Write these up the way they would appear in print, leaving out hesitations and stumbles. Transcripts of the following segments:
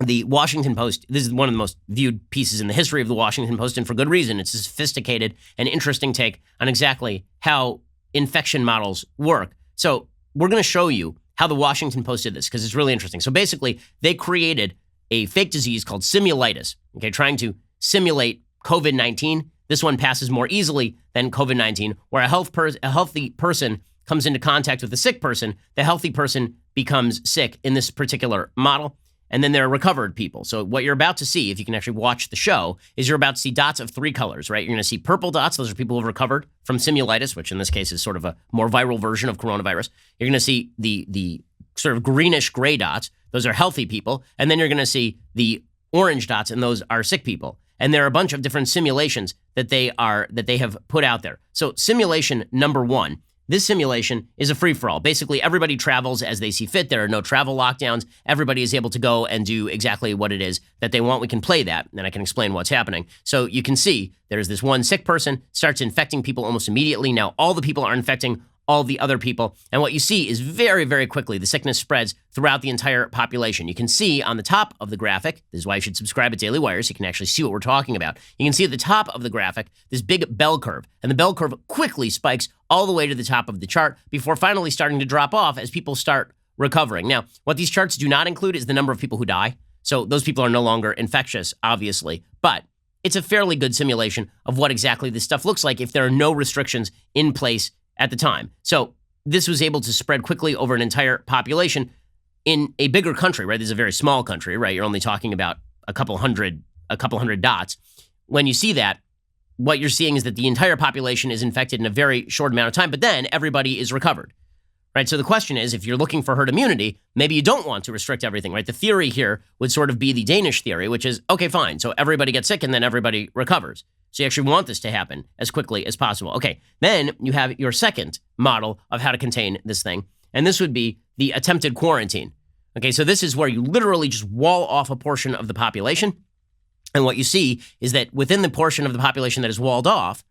the Washington Post, this is one of the most viewed pieces in the history of the Washington Post, and for good reason. It's a sophisticated and interesting take on exactly how infection models work. So we're going to show you how the Washington Post did this, because it's really interesting. So basically, they created a fake disease called simulitis, okay, trying to simulate COVID-19. This one passes more easily than COVID-19, where a healthy person comes into contact with a sick person. The healthy person becomes sick in this particular model. And then there are recovered people. So what you're about to see, if you can actually watch the show, is you're about to see dots of three colors, right? You're going to see purple dots. Those are people who have recovered from simulitis, which in this case is sort of a more viral version of coronavirus. You're going to see the sort of greenish gray dots. Those are healthy people. And then you're going to see the orange dots, and those are sick people. And there are a bunch of different simulations that they have put out there. So simulation number one. This simulation is a free-for-all. Basically, everybody travels as they see fit. There are no travel lockdowns. Everybody is able to go and do exactly what it is that they want. We can play that, and I can explain what's happening. So you can see there's this one sick person, starts infecting people almost immediately. Now, all the people are infecting all the other people. And what you see is very, very quickly, the sickness spreads throughout the entire population. You can see on the top of the graphic, this is why you should subscribe at Daily Wire so you can actually see what we're talking about. You can see at the top of the graphic, this big bell curve, and the bell curve quickly spikes all the way to the top of the chart before finally starting to drop off as people start recovering. Now, what these charts do not include is the number of people who die. So those people are no longer infectious, obviously, but it's a fairly good simulation of what exactly this stuff looks like if there are no restrictions in place at the time. So this was able to spread quickly over an entire population in a bigger country, right? This is a very small country, right? You're only talking about a couple hundred dots. When you see that, what you're seeing is that the entire population is infected in a very short amount of time, but then everybody is recovered, right? So the question is, if you're looking for herd immunity, maybe you don't want to restrict everything, right? The theory here would sort of be the Danish theory, which is, okay, fine. So everybody gets sick and then everybody recovers. So you actually want this to happen as quickly as possible. Okay, then you have your second model of how to contain this thing, and this would be the attempted quarantine. Okay, so this is where you literally just wall off a portion of the population, and what you see is that within the portion of the population that is walled off,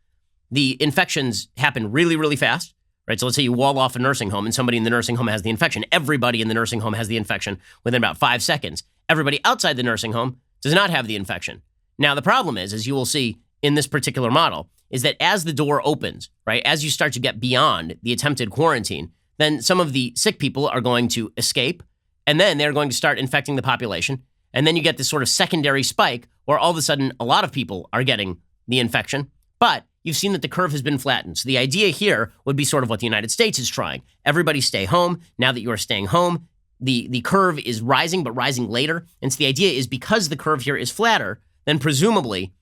the infections happen really, really fast, right? So let's say you wall off a nursing home and somebody in the nursing home has the infection. Everybody in the nursing home has the infection within about 5 seconds. Everybody outside the nursing home does not have the infection. Now, the problem is, as you will see in this particular model, is that as the door opens, right, as you start to get beyond the attempted quarantine, then some of the sick people are going to escape, and then they're going to start infecting the population. And then you get this sort of secondary spike where all of a sudden a lot of people are getting the infection, but you've seen that the curve has been flattened. So the idea here would be sort of what the United States is trying. Everybody stay home. Now that you are staying home, the curve is rising, but rising later. And so the idea is because the curve here is flatter, then presumably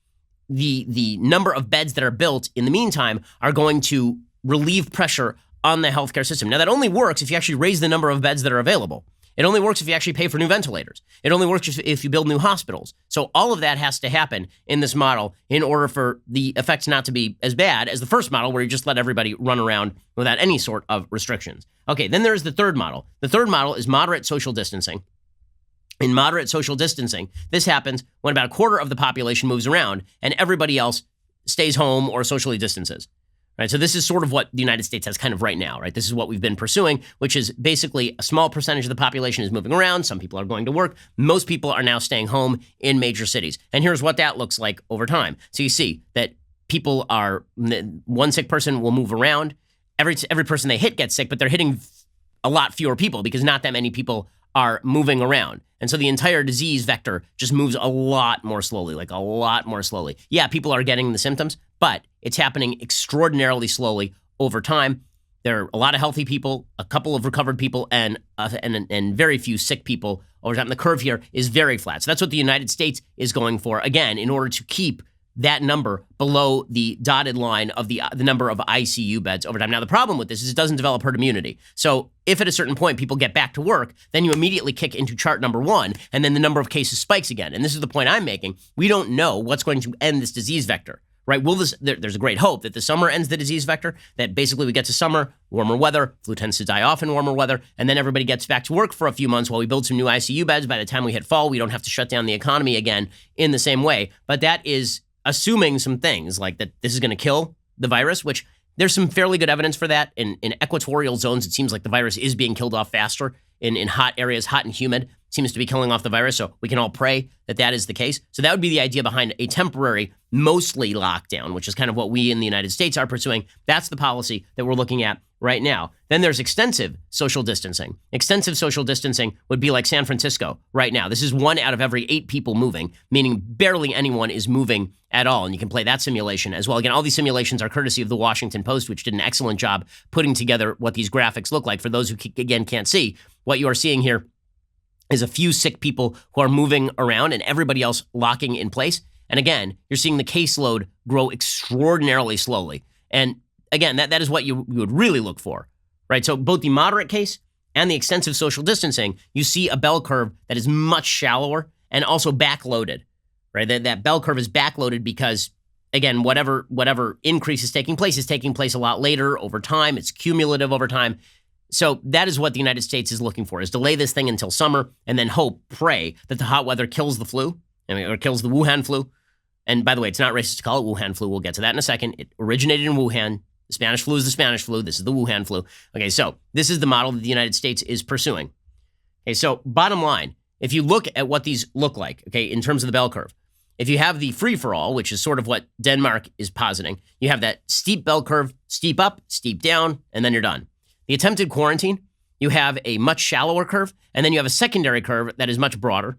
the number of beds that are built in the meantime are going to relieve pressure on the healthcare system. Now, that only works if you actually raise the number of beds that are available. It only works if you actually pay for new ventilators. It only works if you build new hospitals. So all of that has to happen in this model in order for the effects not to be as bad as the first model where you just let everybody run around without any sort of restrictions. Okay, then there's the third model. The third model is moderate social distancing. In moderate social distancing, this happens when about a quarter of the population moves around and everybody else stays home or socially distances. Right, so this is sort of what the United States has kind of right now, right? This is what we've been pursuing, which is basically a small percentage of the population is moving around. Some people are going to work. Most people are now staying home in major cities. And here's what that looks like over time. So you see that people are, one sick person will move around. Every person they hit gets sick, but they're hitting a lot fewer people because not that many people are moving around. And so the entire disease vector just moves a lot more slowly, like a lot more slowly. Yeah, people are getting the symptoms, but it's happening extraordinarily slowly over time. There are a lot of healthy people, a couple of recovered people, and very few sick people over time. The curve here is very flat. So that's what the United States is going for, again, in order to keep that number below the dotted line of the number of ICU beds over time. Now, the problem with this is it doesn't develop herd immunity. So if at a certain point people get back to work, then you immediately kick into chart number one, and then the number of cases spikes again. And this is the point I'm making. We don't know what's going to end this disease vector, right? There's a great hope that the summer ends the disease vector, that basically we get to summer, warmer weather, flu tends to die off in warmer weather, and then everybody gets back to work for a few months while we build some new ICU beds. By the time we hit fall, we don't have to shut down the economy again in the same way. But that is assuming some things like that this is going to kill the virus, which there's some fairly good evidence for that. In equatorial zones, it seems like the virus is being killed off faster in hot areas, hot and humid, seems to be killing off the virus. So we can all pray that that is the case. So that would be the idea behind a temporary, mostly lockdown, which is kind of what we in the United States are pursuing. That's the policy that we're looking at right now. Then there's extensive social distancing. Extensive social distancing would be like San Francisco right now. This is 1 out of every 8 people moving, meaning barely anyone is moving at all. And you can play that simulation as well. Again, all these simulations are courtesy of the Washington Post, which did an excellent job putting together what these graphics look like. For those who, again, can't see, what you are seeing here is a few sick people who are moving around and everybody else locking in place. And again, you're seeing the caseload grow extraordinarily slowly. And again, that is what you would really look for, right? So both the moderate case and the extensive social distancing, you see a bell curve that is much shallower and also backloaded, right? That bell curve is backloaded because, again, whatever increase is taking place a lot later over time. It's cumulative over time. So that is what the United States is looking for, is delay this thing until summer and then pray that the hot weather kills the flu, or kills the Wuhan flu. And by the way, it's not racist to call it Wuhan flu. We'll get to that in a second. It originated in Wuhan. The Spanish flu is the Spanish flu. This is the Wuhan flu. Okay, so this is the model that the United States is pursuing. Okay, so bottom line, if you look at what these look like, okay, in terms of the bell curve, if you have the free-for-all, which is sort of what Denmark is positing, you have that steep bell curve, steep up, steep down, and then you're done. The attempted quarantine, you have a much shallower curve, and then you have a secondary curve that is much broader.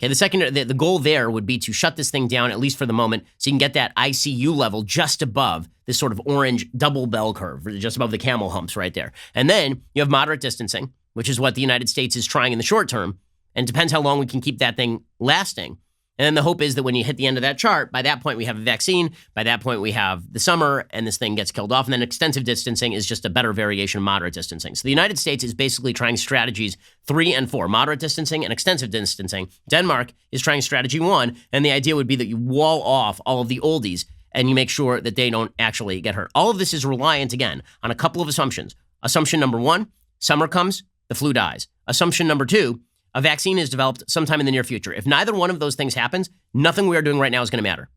Okay, the goal there would be to shut this thing down, at least for the moment, so you can get that ICU level just above this sort of orange double bell curve, just above the camel humps right there. And then you have moderate distancing, which is what the United States is trying in the short term, and depends how long we can keep that thing lasting. And then the hope is that when you hit the end of that chart, by that point we have a vaccine, by that point we have the summer, and this thing gets killed off. And then extensive distancing is just a better variation of moderate distancing. So the United States is basically trying strategies 3 and 4, moderate distancing and extensive distancing. Denmark is trying strategy 1, and the idea would be that you wall off all of the oldies and you make sure that they don't actually get hurt. All of this is reliant, again, on a couple of assumptions. Assumption number 1, summer comes, the flu dies. Assumption number 2, a vaccine is developed sometime in the near future. If neither one of those things happens, nothing we are doing right now is going to matter.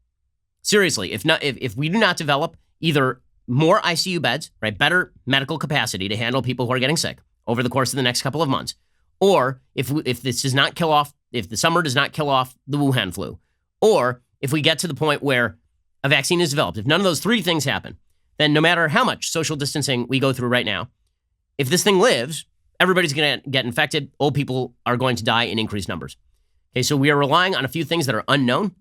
Seriously, if we do not develop either more ICU beds, right, better medical capacity to handle people who are getting sick over the course of the next couple of months, or if this does not kill off, if the summer does not kill off the Wuhan flu, or if we get to the point where a vaccine is developed, if none of those 3 things happen, then no matter how much social distancing we go through right now, if this thing lives, everybody's going to get infected. Old people are going to die in increased numbers. Okay, so we are relying on a few things that are unknown.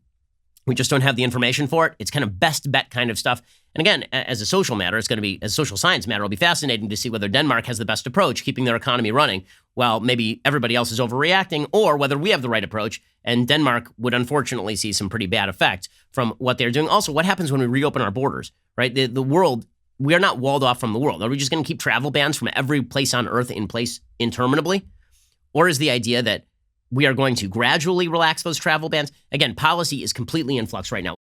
We just don't have the information for it. It's kind of best bet kind of stuff. And again, as a social matter, as a social science matter, it'll be fascinating to see whether Denmark has the best approach, keeping their economy running, while maybe everybody else is overreacting, or whether we have the right approach, and Denmark would unfortunately see some pretty bad effects from what they're doing. Also, what happens when we reopen our borders, right? The world, we are not walled off from the world. Are we just going to keep travel bans from every place on earth in place interminably? Or is the idea that we are going to gradually relax those travel bans? Again, policy is completely in flux right now.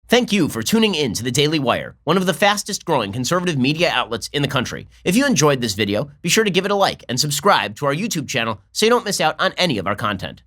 Thank you for tuning in to the Daily Wire, one of the fastest growing conservative media outlets in the country. If you enjoyed this video, be sure to give it a like and subscribe to our YouTube channel so you don't miss out on any of our content.